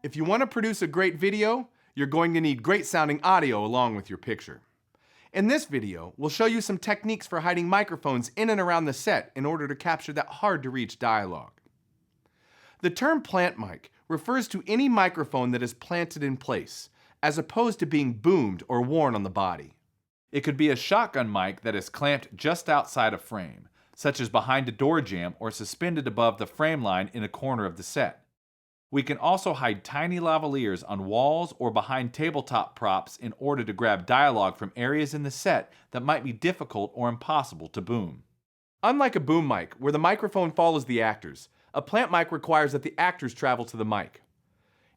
If you want to produce a great video, you're going to need great sounding audio along with your picture. In this video, we'll show you some techniques for hiding microphones in and around the set in order to capture that hard to reach dialogue. The term plant mic refers to any microphone that is planted in place, as opposed to being boomed or worn on the body. It could be a shotgun mic that is clamped just outside a frame, such as behind a door jamb or suspended above the frame line in a corner of the set. We can also hide tiny lavaliers on walls or behind tabletop props in order to grab dialogue from areas in the set that might be difficult or impossible to boom. Unlike a boom mic, where the microphone follows the actors, a plant mic requires that the actors travel to the mic.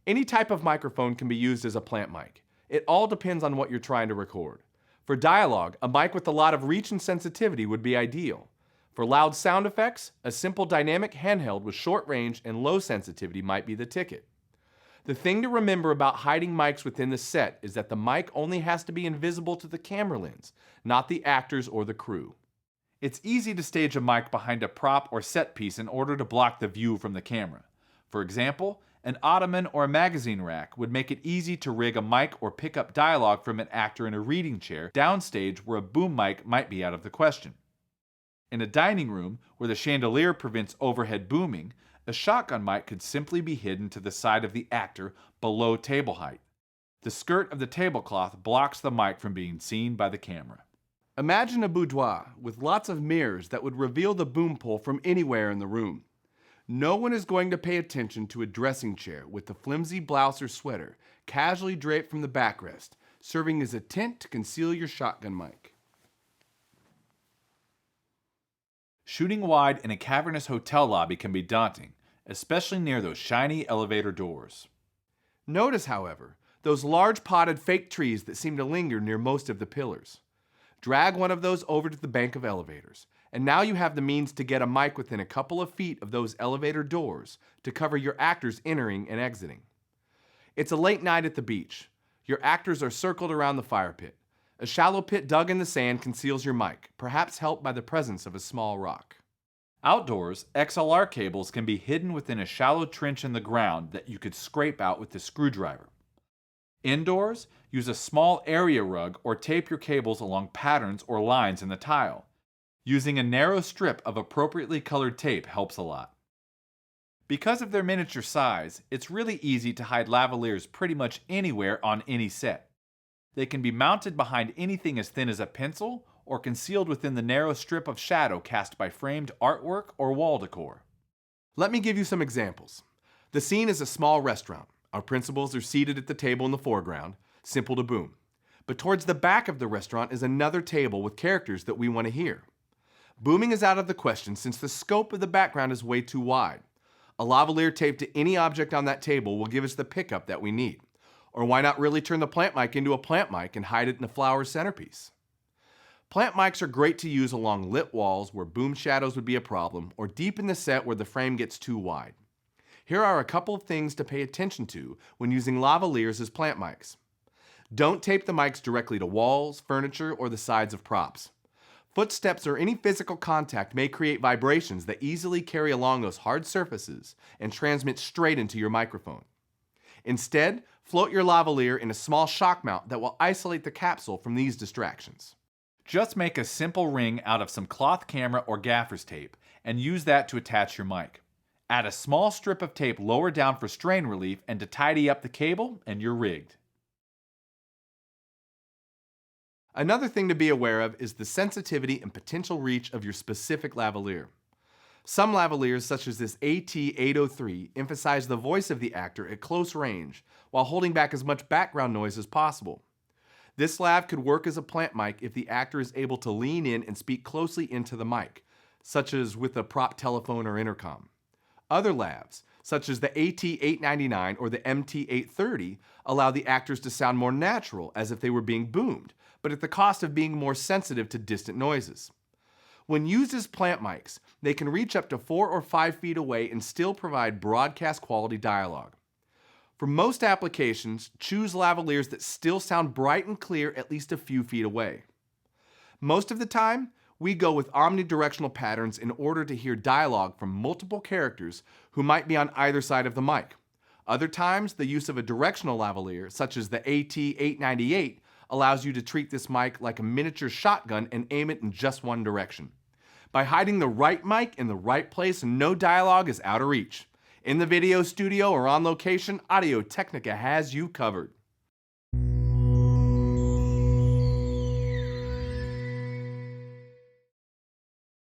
Any type of microphone can be used as a plant mic. It all depends on what you're trying to record. For dialogue, a mic with a lot of reach and sensitivity would be ideal. For loud sound effects, a simple dynamic handheld with short range and low sensitivity might be the ticket. The thing to remember about hiding mics within the set is that the mic only has to be invisible to the camera lens, not the actors or the crew. It's easy to stage a mic behind a prop or set piece in order to block the view from the camera. For example, an ottoman or a magazine rack would make it easy to rig a mic or pick up dialogue from an actor in a reading chair downstage where a boom mic might be out of the question. In a dining room, where the chandelier prevents overhead booming, a shotgun mic could simply be hidden to the side of the actor below table height. The skirt of the tablecloth blocks the mic from being seen by the camera. Imagine a boudoir with lots of mirrors that would reveal the boom pole from anywhere in the room. No one is going to pay attention to a dressing chair with the flimsy blouse or sweater casually draped from the backrest, serving as a tent to conceal your shotgun mic. Shooting wide in a cavernous hotel lobby can be daunting, especially near those shiny elevator doors. Notice, however, those large potted fake trees that seem to linger near most of the pillars. Drag one of those over to the bank of elevators, and now you have the means to get a mic within a couple of feet of those elevator doors to cover your actors entering and exiting. It's a late night at the beach. Your actors are circled around the fire pit. A shallow pit dug in the sand conceals your mic, perhaps helped by the presence of a small rock. Outdoors, XLR cables can be hidden within a shallow trench in the ground that you could scrape out with a screwdriver. Indoors, use a small area rug or tape your cables along patterns or lines in the tile. Using a narrow strip of appropriately colored tape helps a lot. Because of their miniature size, it's really easy to hide lavaliers pretty much anywhere on any set. They can be mounted behind anything as thin as a pencil or concealed within the narrow strip of shadow cast by framed artwork or wall decor. Let me give you some examples. The scene is a small restaurant. Our principals are seated at the table in the foreground, simple to boom. But towards the back of the restaurant is another table with characters that we want to hear. Booming is out of the question since the scope of the background is way too wide. A lavalier taped to any object on that table will give us the pickup that we need. Or why not really turn the plant mic into a plant mic and hide it in a flower centerpiece? Plant mics are great to use along lit walls where boom shadows would be a problem, or deep in the set where the frame gets too wide. Here are a couple of things to pay attention to when using lavaliers as plant mics. Don't tape the mics directly to walls, furniture, or the sides of props. Footsteps or any physical contact may create vibrations that easily carry along those hard surfaces and transmit straight into your microphone. Instead, float your lavalier in a small shock mount that will isolate the capsule from these distractions. Just make a simple ring out of some cloth camera or gaffer's tape and use that to attach your mic. Add a small strip of tape lower down for strain relief and to tidy up the cable, and you're rigged. Another thing to be aware of is the sensitivity and potential reach of your specific lavalier. Some lavaliers, such as this AT803, emphasize the voice of the actor at close range while holding back as much background noise as possible. This lav could work as a plant mic if the actor is able to lean in and speak closely into the mic, such as with a prop telephone or intercom. Other lavs, such as the AT899 or the MT830, allow the actors to sound more natural as if they were being boomed, but at the cost of being more sensitive to distant noises. When used as plant mics, they can reach up to 4 or 5 feet away and still provide broadcast quality dialogue. For most applications, choose lavaliers that still sound bright and clear at least a few feet away. Most of the time, we go with omnidirectional patterns in order to hear dialogue from multiple characters who might be on either side of the mic. Other times, the use of a directional lavalier, such as the AT898, allows you to treat this mic like a miniature shotgun and aim it in just one direction. By hiding the right mic in the right place, no dialogue is out of reach. In the video studio or on location, Audio-Technica has you covered.